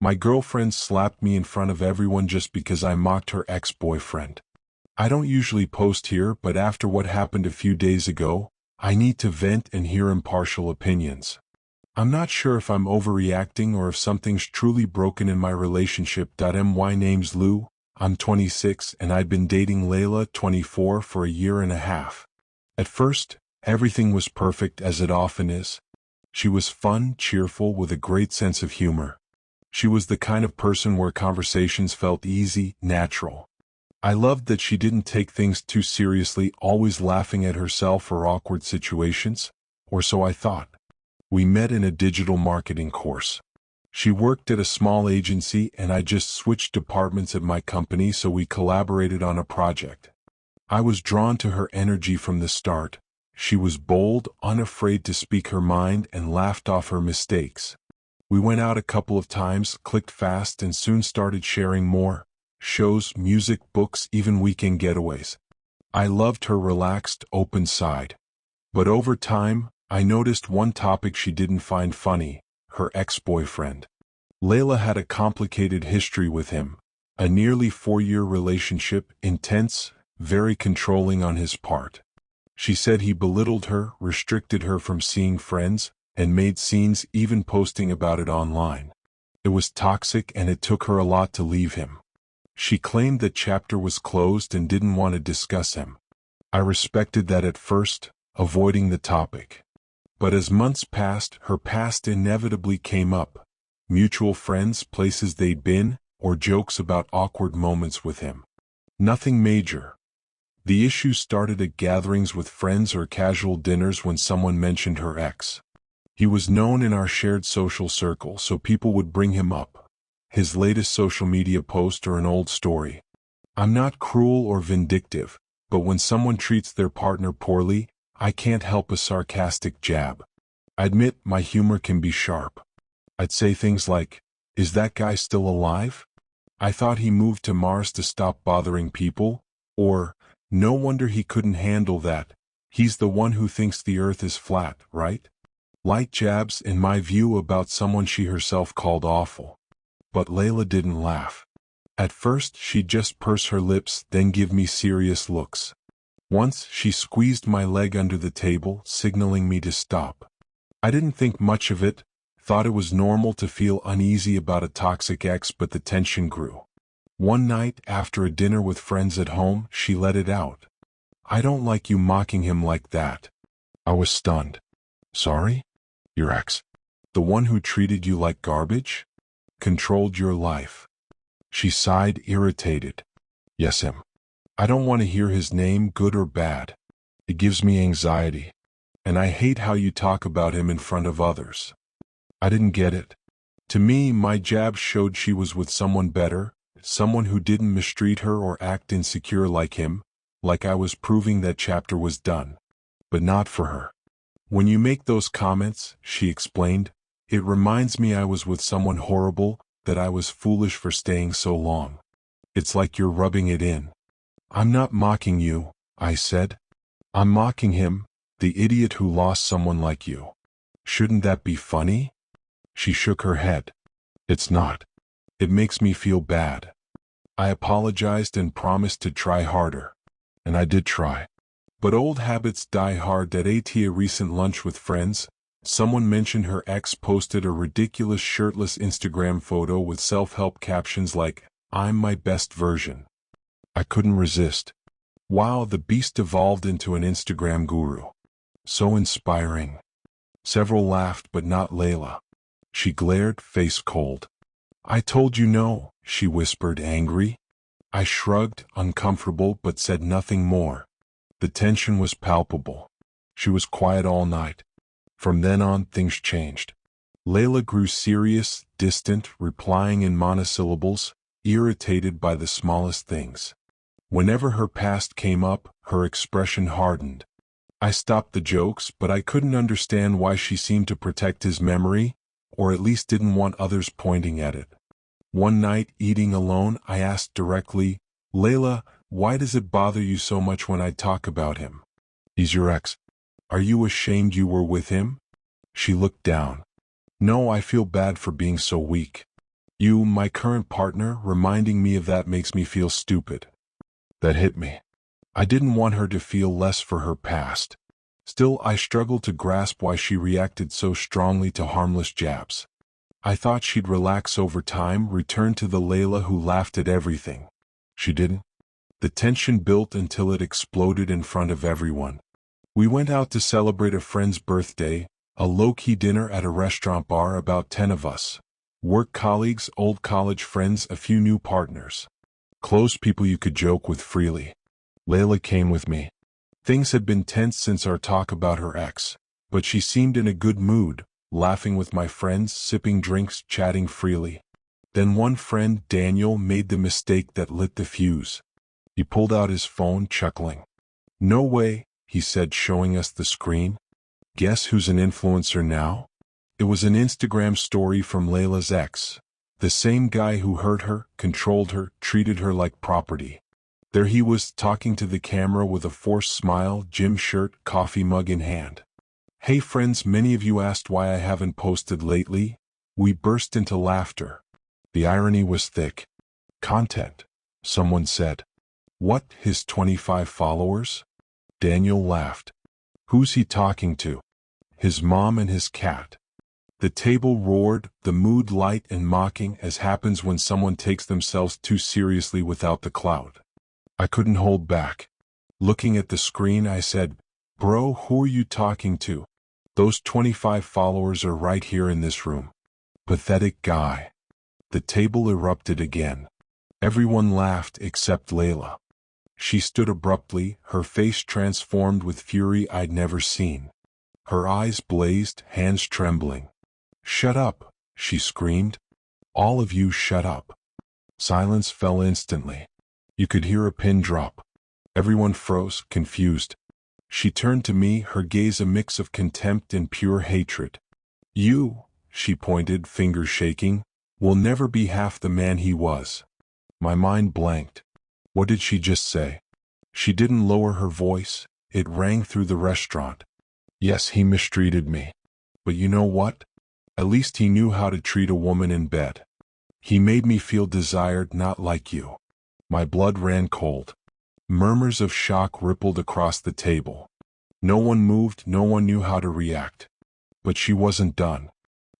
My girlfriend slapped me in front of everyone just because I mocked her ex-boyfriend. I don't usually post here, but after what happened a few days ago, I need to vent and hear impartial opinions. I'm not sure if I'm overreacting or if something's truly broken in my relationship. My name's Lou, I'm 26 and I'd been dating Layla, 24, for a year and a half. At first, everything was perfect as it often is. She was fun, cheerful, with a great sense of humor. She was the kind of person where conversations felt easy, natural. I loved that she didn't take things too seriously, always laughing at herself or awkward situations, or so I thought. We met in a digital marketing course. She worked at a small agency and I just switched departments at my company, so we collaborated on a project. I was drawn to her energy from the start. She was bold, unafraid to speak her mind, and laughed off her mistakes. We went out a couple of times, clicked fast, and soon started sharing more. Shows, music, books, even weekend getaways. I loved her relaxed, open side. But over time, I noticed one topic she didn't find funny: her ex-boyfriend. Layla had a complicated history with him. A nearly 4-year relationship, intense, very controlling on his part. She said he belittled her, restricted her from seeing friends, and made scenes, even posting about it online. It was toxic and it took her a lot to leave him. She claimed that chapter was closed and didn't want to discuss him. I respected that at first, avoiding the topic. But as months passed, her past inevitably came up. Mutual friends, places they'd been, or jokes about awkward moments with him. Nothing major. The issue started at gatherings with friends or casual dinners when someone mentioned her ex. He was known in our shared social circle, so people would bring him up. His latest social media post or an old story. I'm not cruel or vindictive, but when someone treats their partner poorly, I can't help a sarcastic jab. I admit my humor can be sharp. I'd say things like, "Is that guy still alive? I thought he moved to Mars to stop bothering people," or, "No wonder he couldn't handle that. He's the one who thinks the earth is flat, right?" Light jabs, in my view, about someone she herself called awful. But Layla didn't laugh. At first, she'd just purse her lips, then give me serious looks. Once, she squeezed my leg under the table, signaling me to stop. I didn't think much of it, thought it was normal to feel uneasy about a toxic ex, but the tension grew. One night, after a dinner with friends at home, she let it out. "I don't like you mocking him like that." I was stunned. "Sorry? Your ex? The one who treated you like garbage? Controlled your life?" She sighed, irritated. "Yes, him. I don't want to hear his name, good or bad. It gives me anxiety. And I hate how you talk about him in front of others." I didn't get it. To me, my jab showed she was with someone better, someone who didn't mistreat her or act insecure like him, like I was proving that chapter was done. But not for her. "When you make those comments," she explained, "it reminds me I was with someone horrible, that I was foolish for staying so long. It's like you're rubbing it in." "I'm not mocking you," I said. "I'm mocking him, the idiot who lost someone like you. Shouldn't that be funny?" She shook her head. "It's not. It makes me feel bad." I apologized and promised to try harder. And I did try. But old habits die hard. At a recent lunch with friends, someone mentioned her ex posted a ridiculous shirtless Instagram photo with self-help captions like, "I'm my best version." I couldn't resist. Wow, the beast evolved into an Instagram guru. So inspiring. Several laughed, but not Layla. She glared, face cold. "I told you no," she whispered, angry. I shrugged, uncomfortable, but said nothing more. The tension was palpable. She was quiet all night. From then on, things changed. Layla grew serious, distant, replying in monosyllables, irritated by the smallest things. Whenever her past came up, her expression hardened. I stopped the jokes, but I couldn't understand why she seemed to protect his memory, or at least didn't want others pointing at it. One night, eating alone, I asked directly, "Layla, why does it bother you so much when I talk about him? He's your ex. Are you ashamed you were with him?" She looked down. "No, I feel bad for being so weak." You, my current partner, reminding me of that makes me feel stupid. That hit me. I didn't want her to feel less for her past. Still, I struggled to grasp why she reacted so strongly to harmless jabs. I thought she'd relax over time, return to the Layla who laughed at everything. She didn't. The tension built until it exploded in front of everyone. We went out to celebrate a friend's birthday, a low-key dinner at a restaurant bar, about 10 of us. Work colleagues, old college friends, a few new partners. Close people you could joke with freely. Layla came with me. Things had been tense since our talk about her ex, but she seemed in a good mood, laughing with my friends, sipping drinks, chatting freely. Then one friend, Daniel, made the mistake that lit the fuse. He pulled out his phone, chuckling. "No way," he said, showing us the screen. "Guess who's an influencer now?" It was an Instagram story from Layla's ex. The same guy who hurt her, controlled her, treated her like property. There he was, talking to the camera with a forced smile, gym shirt, coffee mug in hand. "Hey friends, many of you asked why I haven't posted lately." We burst into laughter. The irony was thick. "Content," someone said. "What, his 25 followers?" Daniel laughed. "Who's he talking to?" "His mom and his cat." The table roared, the mood light and mocking, as happens when someone takes themselves too seriously without the clout. I couldn't hold back. Looking at the screen, I said, "Bro, who are you talking to? Those 25 followers are right here in this room." Pathetic guy. The table erupted again. Everyone laughed except Layla. She stood abruptly, her face transformed with fury I'd never seen. Her eyes blazed, hands trembling. "Shut up," she screamed. "All of you shut up." Silence fell instantly. You could hear a pin drop. Everyone froze, confused. She turned to me, her gaze a mix of contempt and pure hatred. "You," she pointed, fingers shaking, "will never be half the man he was." My mind blanked. What did she just say? She didn't lower her voice. It rang through the restaurant. "Yes, he mistreated me. But you know what? At least he knew how to treat a woman in bed. He made me feel desired, not like you." My blood ran cold. Murmurs of shock rippled across the table. No one moved, no one knew how to react. But she wasn't done.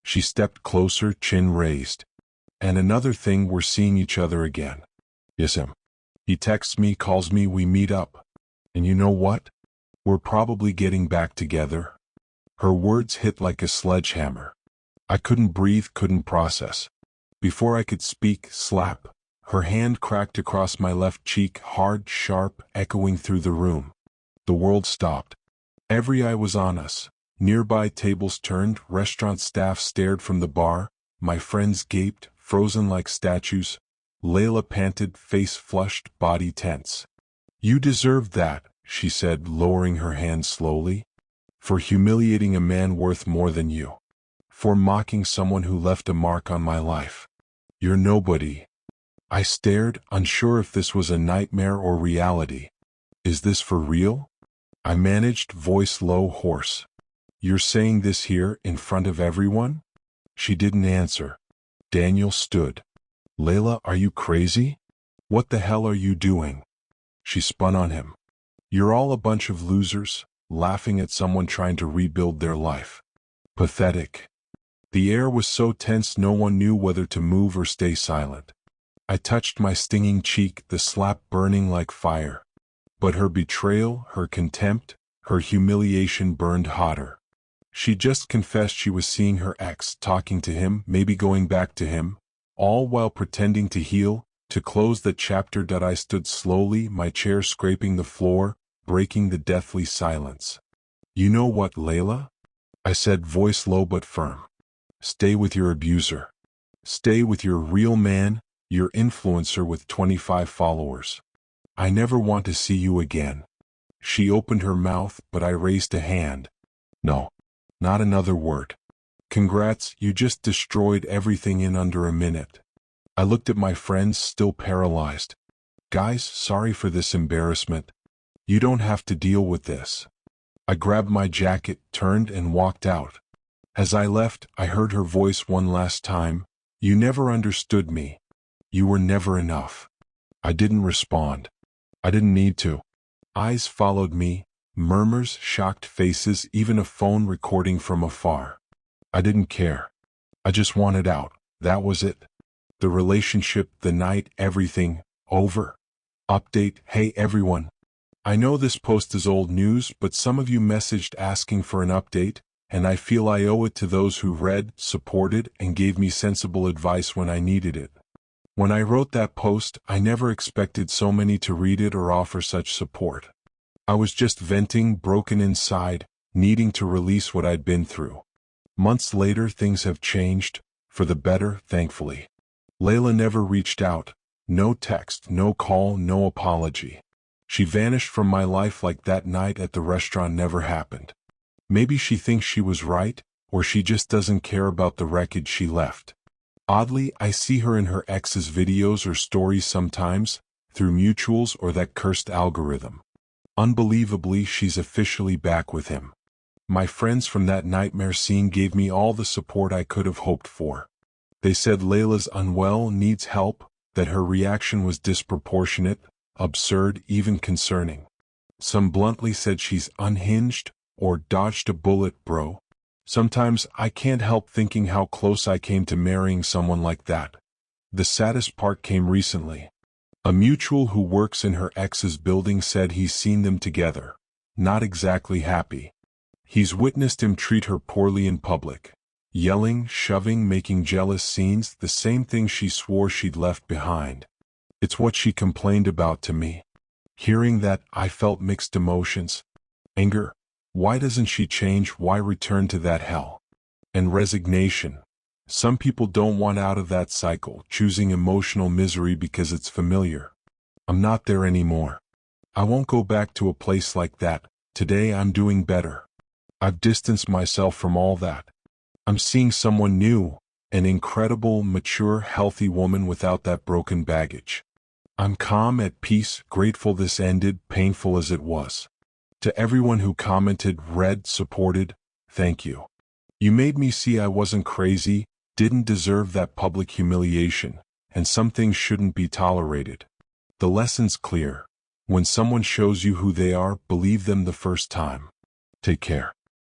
She stepped closer, chin raised. "And another thing, we're seeing each other again." "Yes, him. He texts me, calls me, we meet up. And you know what? We're probably getting back together." Her words hit like a sledgehammer. I couldn't breathe, couldn't process. Before I could speak, slap. Her hand cracked across my left cheek, hard, sharp, echoing through the room. The world stopped. Every eye was on us. Nearby tables turned, restaurant staff stared from the bar, my friends gaped, frozen like statues. Layla panted, face flushed, body tense. "You deserved that," she said, lowering her hand slowly. "For humiliating a man worth more than you. For mocking someone who left a mark on my life. You're nobody." I stared, unsure if this was a nightmare or reality. "Is this for real?" I managed, voice low, hoarse. "You're saying this here, in front of everyone?" She didn't answer. Daniel stood. "Layla, are you crazy? What the hell are you doing?" She spun on him. "You're all a bunch of losers, laughing at someone trying to rebuild their life. Pathetic." The air was so tense no one knew whether to move or stay silent. I touched my stinging cheek, the slap burning like fire. But her betrayal, her contempt, her humiliation burned hotter. She just confessed she was seeing her ex, talking to him, maybe going back to him, all while pretending to heal, to close the chapter. I stood slowly, my chair scraping the floor, breaking the deathly silence. "You know what, Layla?" I said, voice low but firm. "Stay with your abuser. Stay with your real man, your influencer with 25 followers. I never want to see you again." She opened her mouth, but I raised a hand. "No. Not another word. Congrats, you just destroyed everything in under a minute." I looked at my friends, still paralyzed. "Guys, sorry for this embarrassment. You don't have to deal with this." I grabbed my jacket, turned and walked out. As I left, I heard her voice one last time, You never understood me. You were never enough. I didn't respond. I didn't need to. Eyes followed me, murmurs, shocked faces, even a phone recording from afar. I didn't care. I just wanted out. That was it. The relationship, the night, everything, over. Update: hey everyone. I know this post is old news, but some of you messaged asking for an update, and I feel I owe it to those who read, supported, and gave me sensible advice when I needed it. When I wrote that post, I never expected so many to read it or offer such support. I was just venting, broken inside, needing to release what I'd been through. Months later, things have changed, for the better, thankfully. Layla never reached out. No text, no call, no apology. She vanished from my life like that night at the restaurant never happened. Maybe she thinks she was right, or she just doesn't care about the wreckage she left. Oddly, I see her in her ex's videos or stories sometimes, through mutuals or that cursed algorithm. Unbelievably, she's officially back with him. My friends from that nightmare scene gave me all the support I could have hoped for. They said Layla's unwell, needs help, that her reaction was disproportionate, absurd, even concerning. Some bluntly said she's unhinged, or dodged a bullet, bro. Sometimes I can't help thinking how close I came to marrying someone like that. The saddest part came recently. A mutual who works in her ex's building said he's seen them together. Not exactly happy. He's witnessed him treat her poorly in public. Yelling, shoving, making jealous scenes, the same thing she swore she'd left behind. It's what she complained about to me. Hearing that, I felt mixed emotions. Anger. Why doesn't she change? Why return to that hell? And resignation. Some people don't want out of that cycle, choosing emotional misery because it's familiar. I'm not there anymore. I won't go back to a place like that. Today I'm doing better. I've distanced myself from all that. I'm seeing someone new, an incredible, mature, healthy woman without that broken baggage. I'm calm, at peace, grateful this ended, painful as it was. To everyone who commented, read, supported, thank you. You made me see I wasn't crazy, didn't deserve that public humiliation, and some things shouldn't be tolerated. The lesson's clear. When someone shows you who they are, believe them the first time. Take care.